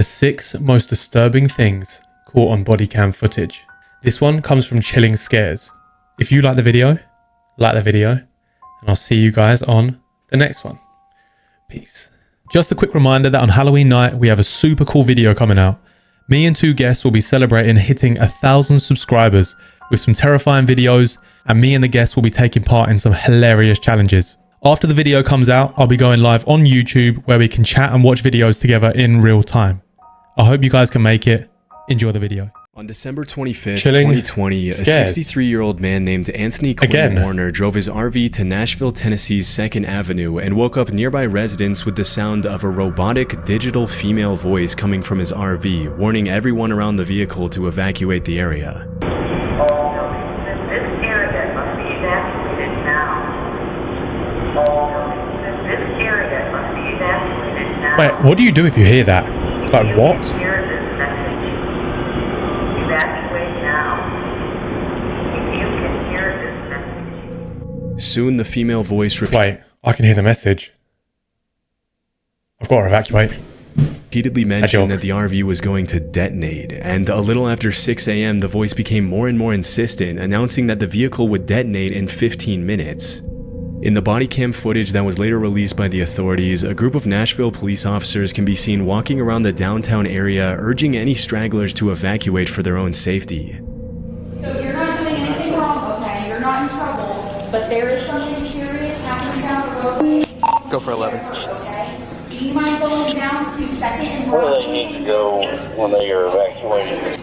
The 6 most disturbing things caught on body cam footage. This one comes from Chilling Scares. If you like the video, and I'll see you guys on the next one. Peace. Just a quick reminder that on Halloween night, we have a super cool video coming out. Me and 2 guests will be celebrating hitting 1,000 subscribers with some terrifying videos, and me and the guests will be taking part in some hilarious challenges. After the video comes out, I'll be going live on YouTube where we can chat and watch videos together in real time. I hope you guys can make it. Enjoy the video. On December 25th, Chilling 2020, a Scares. 63-year-old man named Anthony Quinn Warner drove his RV to Nashville, Tennessee's 2nd Avenue and woke up nearby residents with the sound of a robotic digital female voice coming from his RV, warning everyone around the vehicle to evacuate the area. Wait, what do you do if you hear that? Like, what? Soon the female voice Wait, I can hear the message. I've got to evacuate. repeatedly mentioned that the RV was going to detonate, and a little after 6 a.m. the voice became more and more insistent, announcing that the vehicle would detonate in 15 minutes. In the body cam footage that was later released by the authorities, a group of Nashville police officers can be seen walking around the downtown area, urging any stragglers to evacuate for their own safety. So you're not doing anything wrong, okay? You're not in trouble, but there is something serious happening down the road. Go for 11. Okay? Do you mind going down to 2nd and Where do they need to go when they are evacuated?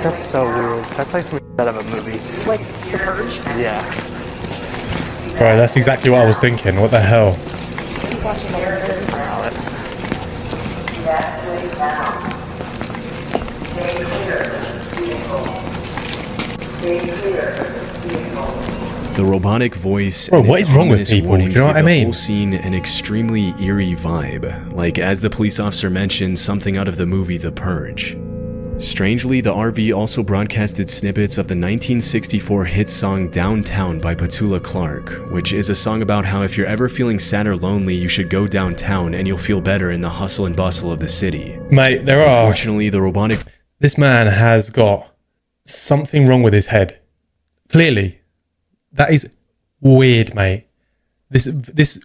That's so weird. That's like something out of a movie. Like The Purge? Yeah. Bro, that's exactly what I was thinking. What the hell? The robotic voice. Bro, and what its is wrong with ominous people? Do warnings you know what gave I the mean? whole scene an extremely eerie vibe, like as the police officer mentioned, something out of the movie The Purge. Strangely, the RV also broadcasted snippets of the 1964 hit song Downtown by Petula Clark, which is a song about how if you're ever feeling sad or lonely, you should go downtown and you'll feel better in the hustle and bustle of the city. Mate, there are... Unfortunately, the robotic... This man has got something wrong with his head. Clearly. That is weird, mate. This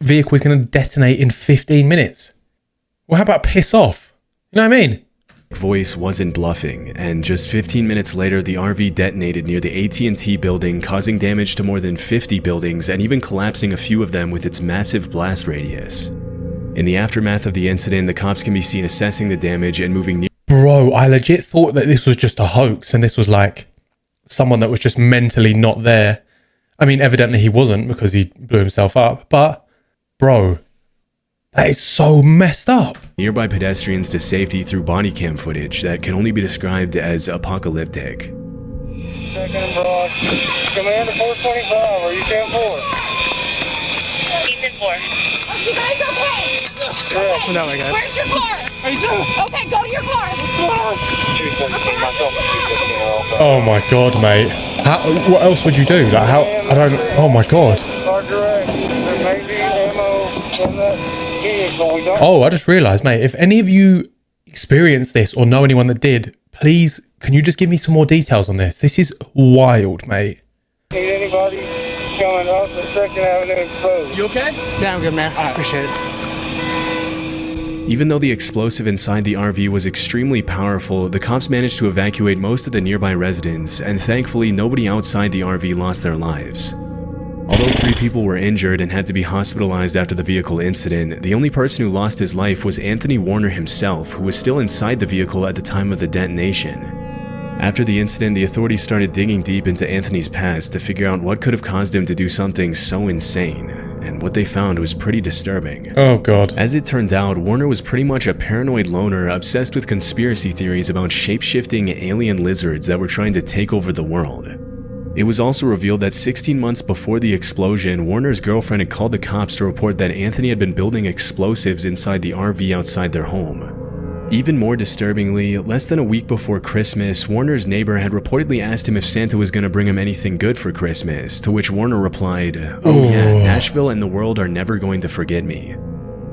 vehicle is going to detonate in 15 minutes. Well, how about piss off? You know what I mean? voice wasn't bluffing, and just 15 minutes later the RV detonated near the AT&T building, causing damage to more than 50 buildings and even collapsing a few of them with its massive blast radius. In the aftermath of the incident, the cops can be seen assessing the damage and moving near. Bro, I legit thought that this was just a hoax and this was like someone that was just mentally not there. I mean, evidently he wasn't because he blew himself up, but bro, that is so messed up. Nearby pedestrians to safety through body cam footage that can only be described as apocalyptic. Second Broad. Commander 425, are you 10-4? He's in 4. Are you guys okay? Yeah. No, my guys. Where's your car? Okay, go to your car. What's going on? 217, myself and 215 are all Oh my god, mate. What else would you do? Like how? I don't. Oh my god. Are direct. There may be ammo in that vehicle. We don't. Oh, I just realised, mate. If any of you experienced this or know anyone that did, please, can you just give me some more details on this? This is wild, mate. Need anybody coming up the 2nd Avenue exposed? You okay? Yeah, I'm good, man. I appreciate it. Even though the explosive inside the RV was extremely powerful, the cops managed to evacuate most of the nearby residents, and thankfully nobody outside the RV lost their lives. Although 3 people were injured and had to be hospitalized after the vehicle incident, the only person who lost his life was Anthony Warner himself, who was still inside the vehicle at the time of the detonation. After the incident, the authorities started digging deep into Anthony's past to figure out what could have caused him to do something so insane, and what they found was pretty disturbing. Oh god. As it turned out, Warner was pretty much a paranoid loner obsessed with conspiracy theories about shape-shifting alien lizards that were trying to take over the world. It was also revealed that 16 months before the explosion, Warner's girlfriend had called the cops to report that Anthony had been building explosives inside the RV outside their home. Even more disturbingly, less than a week before Christmas, Warner's neighbor had reportedly asked him if Santa was going to bring him anything good for Christmas, to which Warner replied, "Oh yeah, Nashville and the world are never going to forget me."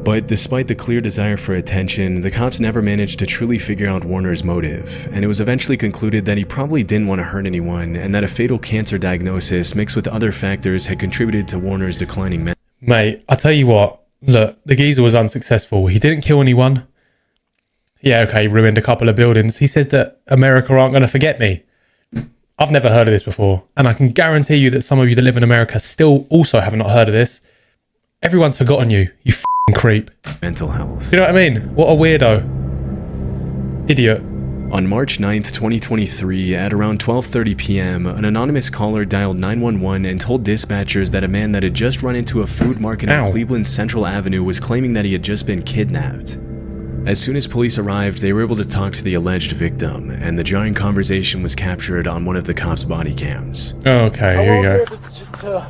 But despite the clear desire for attention, the cops never managed to truly figure out Warner's motive, and it was eventually concluded that he probably didn't want to hurt anyone, and that a fatal cancer diagnosis mixed with other factors had contributed to Warner's declining mental. Mate, I tell you what, look, the geezer was unsuccessful. He didn't kill anyone. Yeah, okay, he ruined a couple of buildings. He says that America aren't going to forget me. I've never heard of this before, and I can guarantee you that some of you that live in America still also have not heard of this. Everyone's forgotten you, you f***ing creep. Mental health. You know what I mean? What a weirdo. Idiot. On March 9th, 2023, at around 12:30 p.m., an anonymous caller dialed 911 and told dispatchers that a man that had just run into a food market on Cleveland's Central Avenue was claiming that he had just been kidnapped. As soon as police arrived, they were able to talk to the alleged victim, and the jarring conversation was captured on one of the cops' body cams. Okay, here you go. To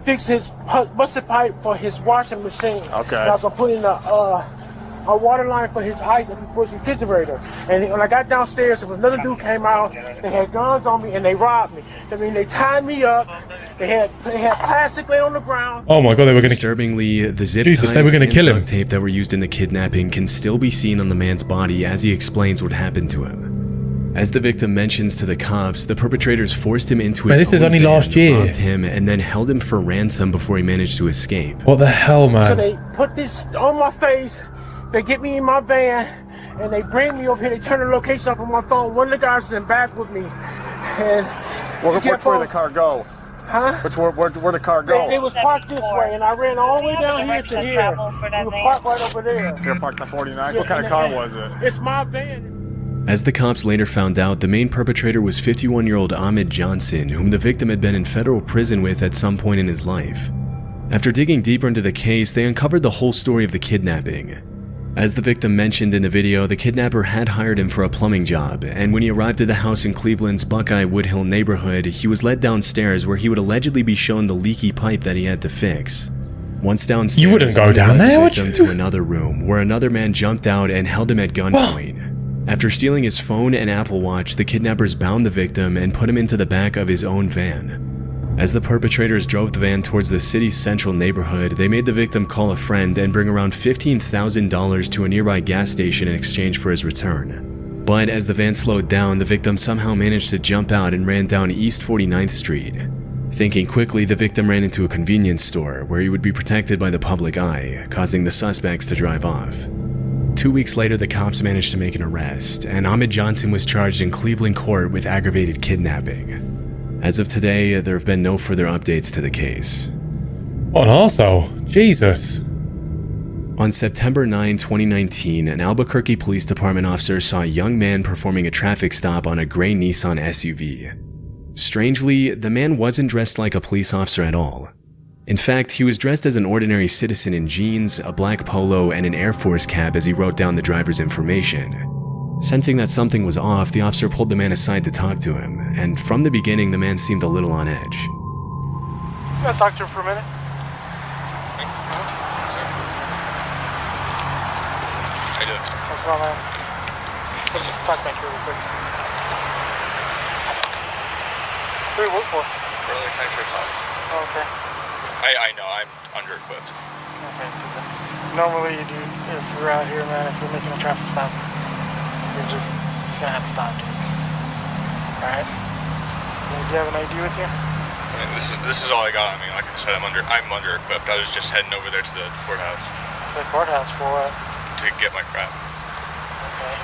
fix his busted pipe for his washing machine. Okay. I was putting a water line for his ice for his refrigerator. And when I got downstairs, there was another dude came out. They had guns on me and they robbed me. I mean, they tied me up. They had plastic laying on the ground. Oh my god, they were going to... Disturbingly, the zip Jesus, ties they were going to kill him. duct tape that were used in the kidnapping can still be seen on the man's body as he explains what happened to him. As the victim mentions to the cops, the perpetrators forced him into his this was own only van, last year. robbed him, and then held him for ransom before he managed to escape. What the hell, man? So they put this on my face. They get me in my van, and they bring me over here. They turn the location up on my phone. One of the guys is in back with me. And Which way the car go? Huh? Where the car go? It was parked this way, and I ran all the way down here to here. We were parked right over there. You're parked on 49. Yeah, What kind of car was it? It's my van. As the cops later found out, the main perpetrator was 51-year-old Ahmed Johnson, whom the victim had been in federal prison with at some point in his life. After digging deeper into the case, they uncovered the whole story of the kidnapping. As the victim mentioned in the video, the kidnapper had hired him for a plumbing job, and when he arrived at the house in Cleveland's Buckeye Woodhill neighborhood, he was led downstairs where he would allegedly be shown the leaky pipe that he had to fix. Once downstairs, You wouldn't go Ahmed down led the there, would victim you? to another room where another man jumped out and held him at gunpoint. After stealing his phone and Apple Watch, the kidnappers bound the victim and put him into the back of his own van. As the perpetrators drove the van towards the city's central neighborhood, they made the victim call a friend and bring around $15,000 to a nearby gas station in exchange for his return. But as the van slowed down, the victim somehow managed to jump out and ran down East 49th Street. Thinking quickly, the victim ran into a convenience store where he would be protected by the public eye, causing the suspects to drive off. 2 weeks later, the cops managed to make an arrest, and Ahmed Johnson was charged in Cleveland court with aggravated kidnapping. As of today, there have been no further updates to the case. What an arsehole. Jesus. On September 9, 2019, an Albuquerque Police Department officer saw a young man performing a traffic stop on a gray Nissan SUV. Strangely, the man wasn't dressed like a police officer at all. In fact, he was dressed as an ordinary citizen in jeans, a black polo, and an Air Force cap as he wrote down the driver's information. Sensing that something was off, the officer pulled the man aside to talk to him, and from the beginning, the man seemed a little on edge. You gotta talk to him for a minute. I do. What's going on? Let's just talk back here real quick. Who do you work for? Early Country Talk. Oh, okay. I know, I'm under-equipped. Okay, because normally you do, if you're out here, man, if you're making a traffic stop, you're just gonna have to stop, dude. Alright? Do you have an ID with you? I mean, this is all I got. I mean, like I said, I'm under-equipped. I was just heading over there to the courthouse It's a courthouse for what? to get my crap. Okay.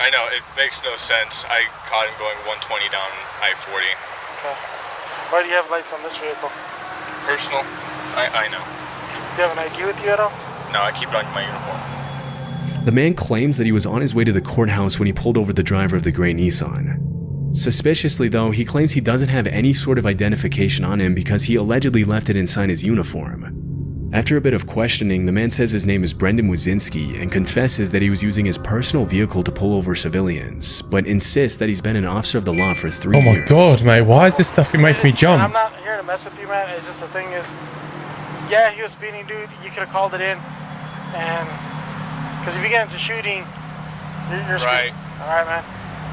I know, it makes no sense. I caught him going 120 down I-40. Okay. Why do you have lights on this vehicle? Personal, I know. Do you have an ID with you at all? No, I keep it on my uniform. The man claims that he was on his way to the courthouse when he pulled over the driver of the gray Nissan. Suspiciously though, he claims he doesn't have any sort of identification on him because he allegedly left it inside his uniform. After a bit of questioning, the man says his name is Brendan Wazinski and confesses that he was using his personal vehicle to pull over civilians, but insists that he's been an officer of the law for 3 years. Oh my god, mate. Why is this stuff making me I'm jump? not here to mess with you, man. It's just the thing is, yeah, he was speeding, dude. You could have called it in, and because if you get into shooting, you're Right. screwed. All right, man.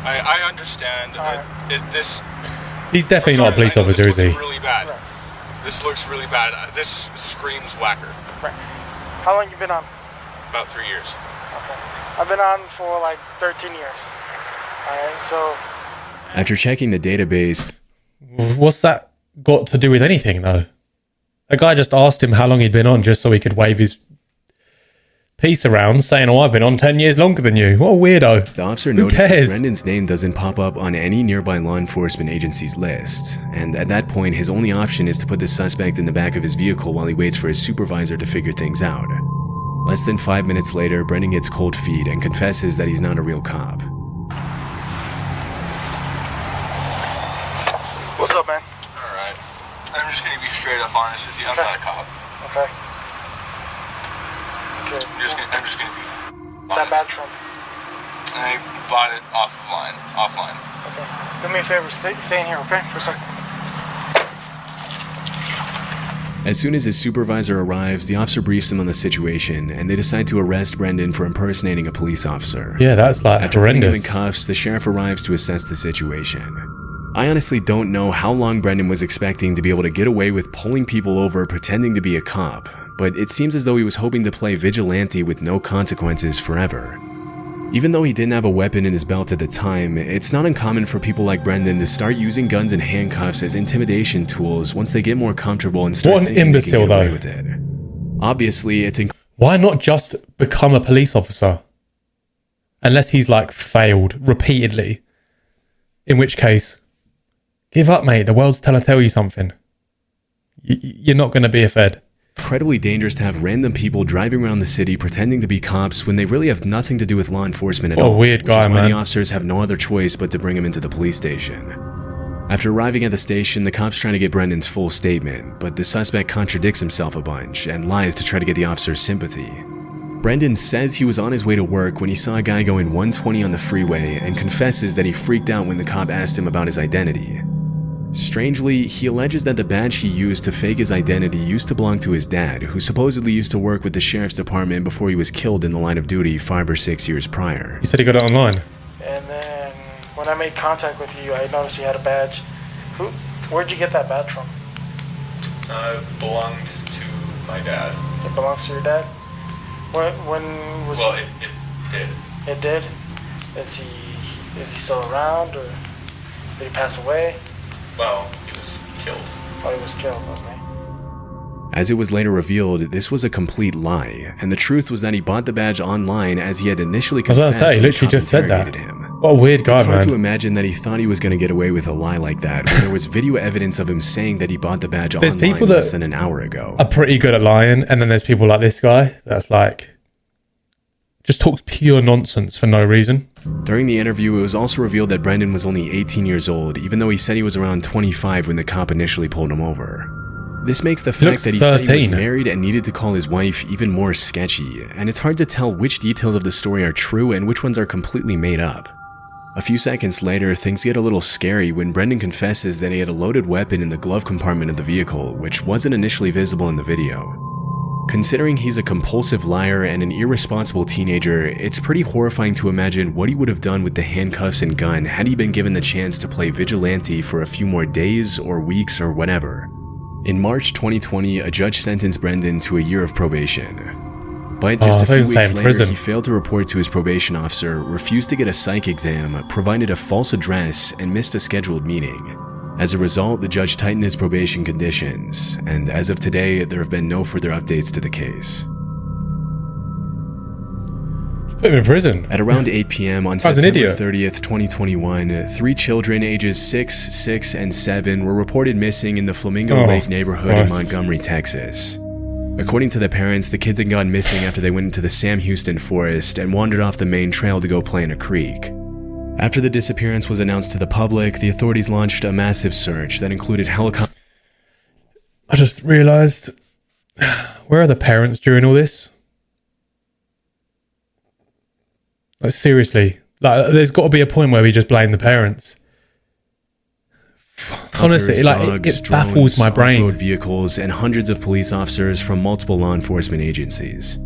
I understand. All right. He's definitely not a police officer, is he? This looks really bad. Right. This looks really bad. This screams whacker. Right. How long you been on? About 3 years. Okay. I've been on for like 13 years. Alright, so... After checking the database, What's that got to do with anything, though? A guy just asked him how long he'd been on just so he could wave his piece around, saying, "Oh, I've been on 10 years longer than you." What a weirdo. the officer Who notices cares? Brendan's name doesn't pop up on any nearby law enforcement agency's list, and at that point, his only option is to put the suspect in the back of his vehicle while he waits for his supervisor to figure things out. Less than 5 minutes later, Brendan gets cold feet and confesses that he's not a real cop. What's up, man? Alright. I'm just gonna be straight up honest with you. I'm not a cop. Okay. Okay. I'm just gonna be What's that honest. badge from? I bought it offline. Okay. Do me a favor, stay in here, okay? For a second. As soon as his supervisor arrives, the officer briefs him on the situation, and they decide to arrest Brendan for impersonating a police officer. Yeah, that's like After putting him in horrendous. cuffs, the sheriff arrives to assess the situation. I honestly don't know how long Brendan was expecting to be able to get away with pulling people over pretending to be a cop, but it seems as though he was hoping to play vigilante with no consequences forever. Even though he didn't have a weapon in his belt at the time, it's not uncommon for people like Brendan to start using guns and handcuffs as intimidation tools once they get more comfortable and start What an thinking imbecile, they can get away though. with it. Obviously, it's Why not just become a police officer? Unless he's like failed repeatedly. In which case, give up, mate. The world's trying to tell you something. You're not going to be a fed. incredibly dangerous to have random people driving around the city pretending to be cops when they really have nothing to do with law enforcement at What a all. weird guy, which is why man. the officers have no other choice but to bring him into the police station. After arriving at the station, the cops try to get Brendan's full statement, but the suspect contradicts himself a bunch and lies to try to get the officer's sympathy. Brendan says he was on his way to work when he saw a guy going 120 on the freeway and confesses that he freaked out when the cop asked him about his identity. Strangely, he alleges that the badge he used to fake his identity used to belong to his dad, who supposedly used to work with the sheriff's department before he was killed in the line of duty 5 or 6 years prior. You said he got it online. And then when I made contact with you, I noticed you had a badge. Where'd you get that badge from? It belonged to my dad. It belongs to your dad? When was Well, it did. it did? Is he still around, or did he pass away? Well, he was killed. Oh, he was killed, okay. As it was later revealed, this was a complete lie, and the truth was that he bought the badge online as he had initially I was confessed about to say, he when the literally cop just said that. interrogated him. What a weird guy, It's hard to man. imagine that he thought he was going to get away with a lie like that when there was video evidence of him saying that he bought the badge There's online people less that than an hour ago. Are pretty good at lying, and then there's people like this guy that's like just talks pure nonsense for no reason. During the interview, it was also revealed that Brendan was only 18 years old, even though he said he was around 25 when the cop initially pulled him over. This makes the fact looks that he said he was 13. married and needed to call his wife even more sketchy, and it's hard to tell which details of the story are true and which ones are completely made up. A few seconds later, things get a little scary when Brendan confesses that he had a loaded weapon in the glove compartment of the vehicle, which wasn't initially visible in the video. Considering he's a compulsive liar and an irresponsible teenager, it's pretty horrifying to imagine what he would have done with the handcuffs and gun had he been given the chance to play vigilante for a few more days or weeks or whatever. In March 2020, a judge sentenced Brendan to a year of probation. But just I a thought few you were weeks saying later, prison. he failed to report to his probation officer, refused to get a psych exam, provided a false address, and missed a scheduled meeting. As a result, the judge tightened his probation conditions, and as of today, there have been no further updates to the case. Put him in prison. At around 8 p.m. on I was an September idiot. 30th, 2021, 3 children ages 6, 6, and 7 were reported missing in the Flamingo Oh, Lake neighborhood in Christ. Montgomery, Texas. According to the parents, the kids had gone missing after they went into the Sam Houston forest and wandered off the main trail to go play in a creek. After the disappearance was announced to the public, the authorities launched a massive search that included helicopters. I just realised, where are the parents during all this? Like seriously, like there's got to be a point where we just blame the parents. Honestly, like it baffles my brain. Off-road vehicles, and hundreds of police officers from multiple law enforcement agencies.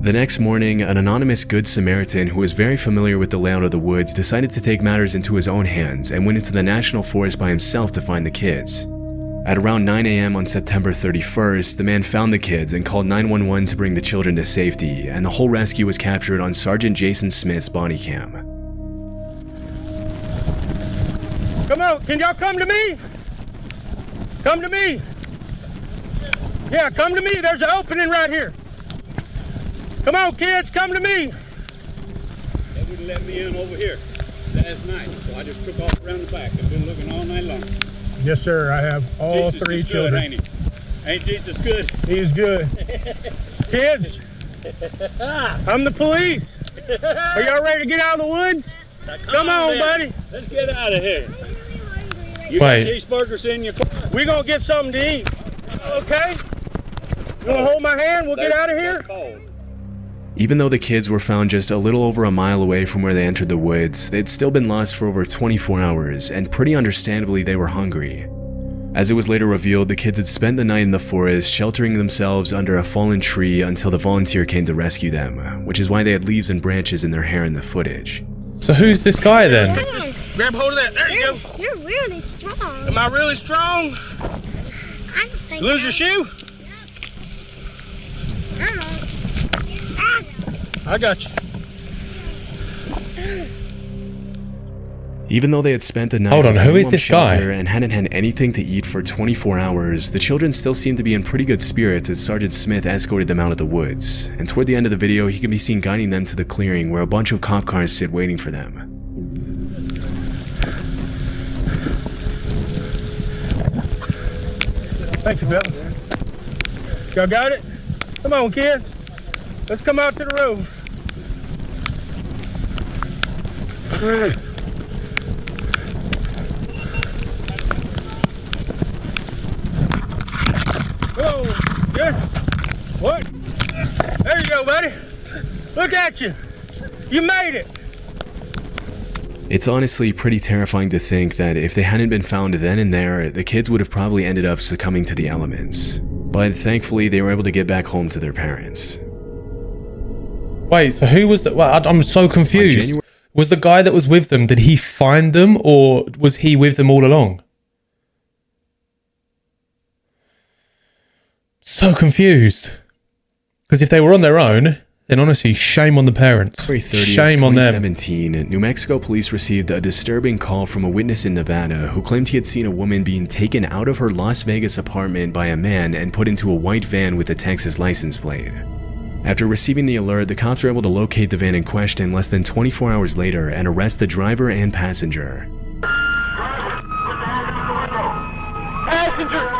The next morning, an anonymous Good Samaritan who was very familiar with the layout of the woods decided to take matters into his own hands and went into the national forest by himself to find the kids. At around 9 a.m. on September 31st, the man found the kids and called 911 to bring the children to safety, and the whole rescue was captured on Sergeant Jason Smith's body cam. Come on, can y'all come to me? Come to me. Yeah, come to me. There's an opening right here. Come on, kids, come to me. They wouldn't let me in over here last night, so I just took off around the back. I've been looking all night long. Yes, sir. I have all Jesus three is children. Good, ain't he? Ain't Jesus good? He is good. Kids, I'm the police. Are y'all ready to get out of the woods? Come on, buddy. Let's get out of here. You Wait. got cheeseburgers in your car? We're going to get something to eat. Okay? You want to hold my hand? We'll get out of here? Even though the kids were found just a little over a mile away from where they entered the woods, they'd still been lost for over 24 hours, and pretty understandably they were hungry. As it was later revealed, the kids had spent the night in the forest, sheltering themselves under a fallen tree until the volunteer came to rescue them, which is why they had leaves and branches in their hair in the footage. So who's this guy then? Grab hold of that. There you go. You're really strong. Am I really strong? I don't think Lose your shoe? I got you. Even though they had spent the night Hold on, in a who is warm this guy? shelter and hadn't had anything to eat for 24 hours, the children still seemed to be in pretty good spirits as Sergeant Smith escorted them out of the woods, and toward the end of the video he can be seen guiding them to the clearing where a bunch of cop cars sit waiting for them. Thank you, fellas. Y'all got it? Come on, kids. Let's come out to the road. Whoa, good. What? There you go, buddy. Look at you. You made it. It's honestly pretty terrifying to think that if they hadn't been found then and there, the kids would have probably ended up succumbing to the elements. But thankfully, they were able to get back home to their parents. Wait, so who was that? Well, I'm so confused. Was the guy that was with them, did he find them or was he with them all along? So confused. Because if they were on their own, then honestly, shame on the parents. February 30th, Shame on them. 2017, New Mexico police received a disturbing call from a witness in Nevada who claimed he had seen a woman being taken out of her Las Vegas apartment by a man and put into a white van with a Texas license plate. After receiving the alert, the cops were able to locate the van in question less than 24 hours later and arrest the driver and passenger. Passenger!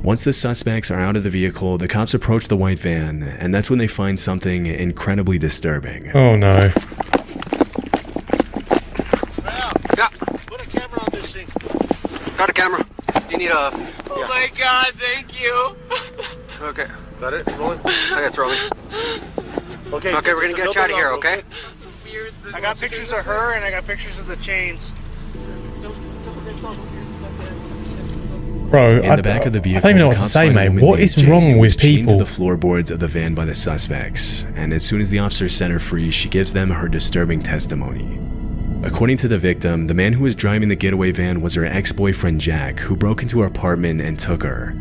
Once the suspects are out of the vehicle, the cops approach the white van, and that's when they find something incredibly disturbing. Oh no. Put a camera on this thing. Got a camera. You need a... Oh my God, thank you. Okay. Got it? Rolling? Okay, it's rolling. Okay, we're gonna get you out of here, okay? I got pictures of her and I got pictures of the chains. Bro, In the back of the vehicle, I don't even know what to cops say, find a mate. woman What named is Jane wrong who with was chained people? to the floorboards of the van by the suspects, and as soon as the officers set her free, she gives them her disturbing testimony. According to the victim, the man who was driving the getaway van was her ex-boyfriend Jack, who broke into her apartment and took her.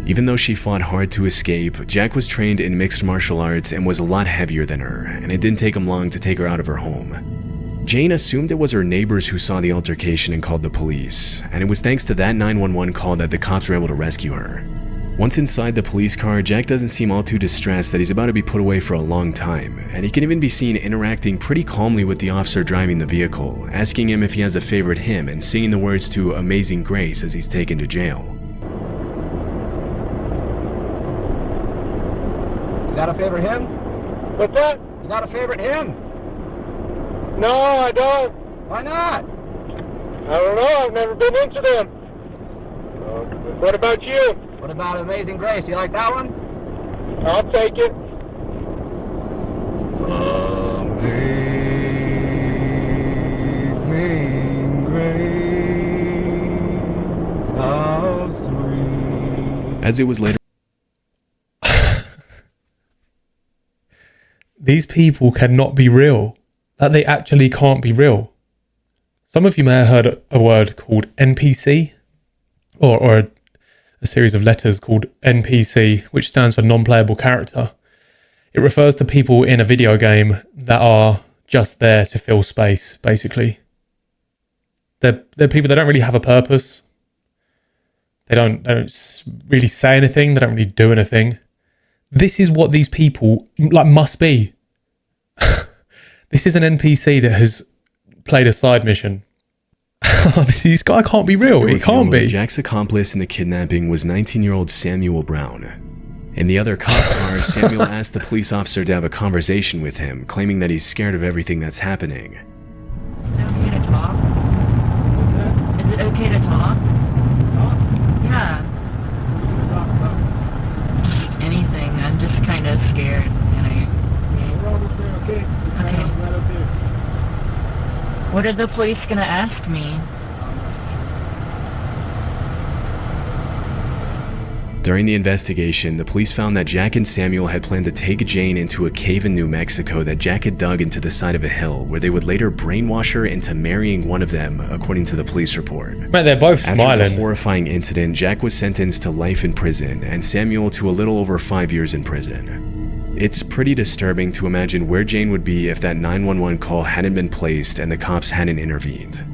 Even though she fought hard to escape, Jack was trained in mixed martial arts and was a lot heavier than her, and it didn't take him long to take her out of her home. Jane assumed it was her neighbors who saw the altercation and called the police, and it was thanks to that 911 call that the cops were able to rescue her. Once inside the police car, Jack doesn't seem all too distressed that he's about to be put away for a long time, and he can even be seen interacting pretty calmly with the officer driving the vehicle, asking him if he has a favorite hymn and singing the words to Amazing Grace as he's taken to jail. You got a favorite hymn? What's that? You got a favorite hymn? No, I don't. Why not? I don't know. I've never been into them. What about you? What about Amazing Grace? You like that one? I'll take it. Amazing Grace, how sweet. As it was later these people cannot be real. That they actually can't be real. Some of you may have heard a word called NPC, or a series of letters called NPC, which stands for non-playable character. It refers to people in a video game that are just there to fill space, basically. They're people that don't really have a purpose. They don't really say anything. They don't really do anything. This is what these people must be. This is an NPC that has played a side mission. This guy can't be real. It can't be. Jack's accomplice in the kidnapping was 19-year-old Samuel Brown. In the other cop car, Samuel asked the police officer to have a conversation with him, claiming that he's scared of everything that's happening. Is it okay to talk? Is it okay to talk? Yeah. Anything. I'm just kind of scared, and okay. What are the police gonna ask me? During the investigation, the police found that Jack and Samuel had planned to take Jane into a cave in New Mexico that Jack had dug into the side of a hill, where they would later brainwash her into marrying one of them, according to the police report. Mate, they're both smiling. After the horrifying incident, Jack was sentenced to life in prison, and Samuel to a little over 5 years in prison. It's pretty disturbing to imagine where Jane would be if that 911 call hadn't been placed and the cops hadn't intervened.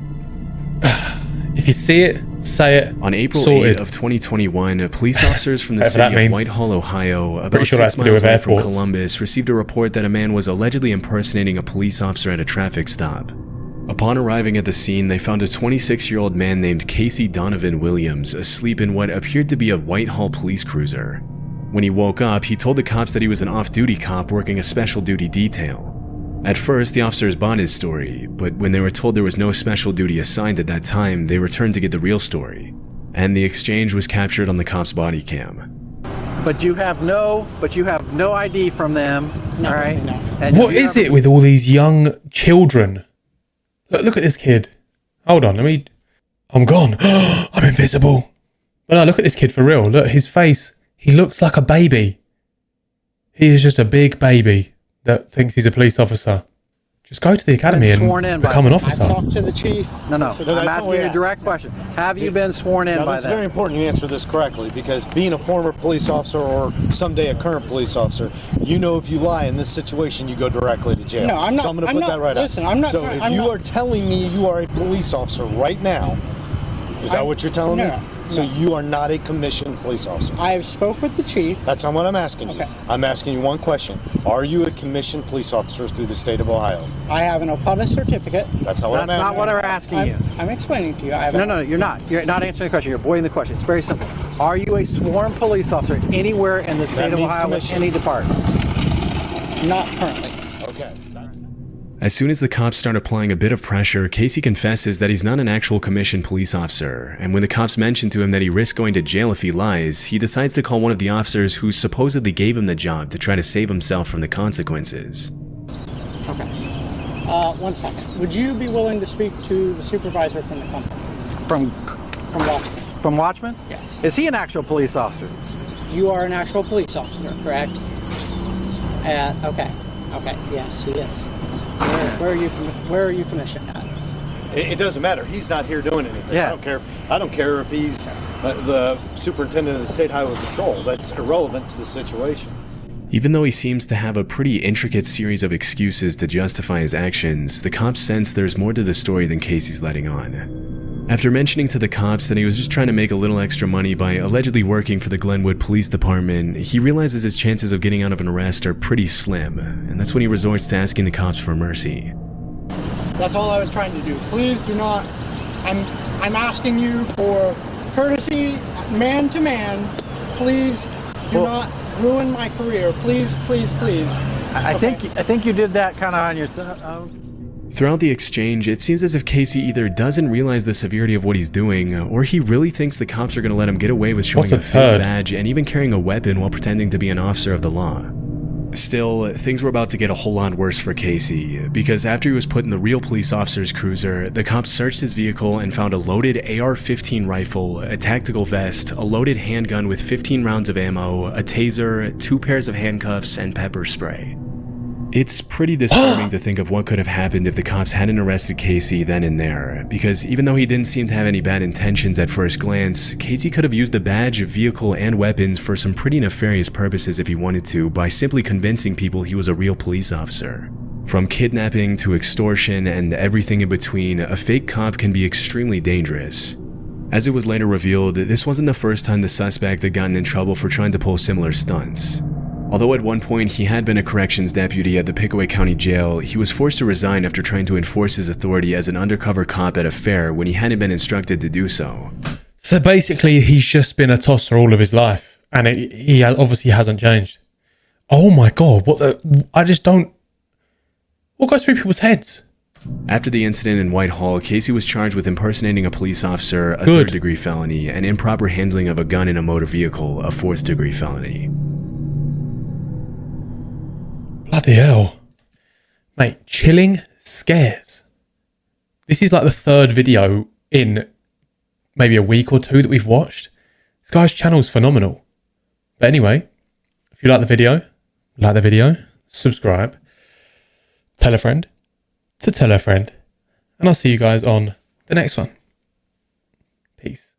If you see it, say it. On April sorted. 8 of 2021, police officers from the city of Whitehall, Ohio, about sure 6 miles away from Columbus, received a report that a man was allegedly impersonating a police officer at a traffic stop. Upon arriving at the scene, they found a 26-year-old man named Casey Donovan Williams asleep in what appeared to be a Whitehall police cruiser. When he woke up, he told the cops that he was an off-duty cop working a special duty detail. At first, the officers bought his story, but when they were told there was no special duty assigned at that time, they returned to get the real story. And the exchange was captured on the cop's body cam. But you have no ID from them, all right? No. And what is it with all these young children? Look at this kid. Hold on, I'm gone. I'm invisible. But no, look at this kid for real. Look, his face. He looks like a baby. He is just a big baby that thinks he's a police officer. Just go to the academy and become an officer. I talked to the chief. No. I'm asking you a direct question. Have you been sworn in by It's them? very important you answer this correctly, because being a former police officer or someday a current police officer, you know if you lie in this situation, you go directly to jail. No, I'm not. So I'm going to put that right listen, out. I'm not. So if you are telling me you are a police officer right now, is that what you're telling me? So you are not a commissioned police officer. I have spoke with the chief. That's not what I'm asking you. I'm asking you one question. Are you a commissioned police officer through the state of Ohio? I have an OPUDA certificate. That's not what I'm asking. That's not what we're asking you. I'm explaining to you. No, you're not. You're not answering the question. You're avoiding the question. It's very simple. Are you a sworn police officer anywhere in the state of Ohio with any department? Not currently. Okay. As soon as the cops start applying a bit of pressure, Casey confesses that he's not an actual commissioned police officer, and when the cops mention to him that he risks going to jail if he lies, he decides to call one of the officers who supposedly gave him the job to try to save himself from the consequences. Okay. 1 second. Would you be willing to speak to the supervisor from the company? From Watchman. From Watchman? Yes. Is he an actual police officer? You are an actual police officer, correct? Okay. Yes, he is. Where are you commissioned at? It doesn't matter. He's not here doing anything. Yeah. I don't care if he's the superintendent of the state highway patrol. That's irrelevant to the situation. Even though he seems to have a pretty intricate series of excuses to justify his actions, the cops sense there's more to the story than Casey's letting on. After mentioning to the cops that he was just trying to make a little extra money by allegedly working for the Glenwood Police Department, he realizes his chances of getting out of an arrest are pretty slim, and that's when he resorts to asking the cops for mercy. That's all I was trying to do. Please do not. I'm asking you for courtesy, man to man. Please do not ruin my career. Please. I think you did that kind of on your own. Throughout the exchange, it seems as if Casey either doesn't realize the severity of what he's doing, or he really thinks the cops are going to let him get away with showing a fake badge and even carrying a weapon while pretending to be an officer of the law. Still, things were about to get a whole lot worse for Casey, because after he was put in the real police officer's cruiser, the cops searched his vehicle and found a loaded AR-15 rifle, a tactical vest, a loaded handgun with 15 rounds of ammo, a taser, 2 pairs of handcuffs, and pepper spray. It's pretty disturbing to think of what could have happened if the cops hadn't arrested Casey then and there, because even though he didn't seem to have any bad intentions at first glance, Casey could have used the badge, vehicle, and weapons for some pretty nefarious purposes if he wanted to by simply convincing people he was a real police officer. From kidnapping to extortion and everything in between, a fake cop can be extremely dangerous. As it was later revealed, this wasn't the first time the suspect had gotten in trouble for trying to pull similar stunts. Although at one point he had been a corrections deputy at the Pickaway County Jail, he was forced to resign after trying to enforce his authority as an undercover cop at a fair when he hadn't been instructed to do so. So basically, he's just been a tosser all of his life, and he obviously hasn't changed. Oh my god, I just don't... What goes through people's heads? After the incident in Whitehall, Casey was charged with impersonating a police officer, a third-degree felony, and improper handling of a gun in a motor vehicle, a fourth-degree felony. Bloody hell. Mate, chilling scares. This is like the third video in maybe a week or two that we've watched. This guy's channel's phenomenal. But anyway, if you like the video, subscribe, tell a friend to tell a friend, and I'll see you guys on the next one. Peace.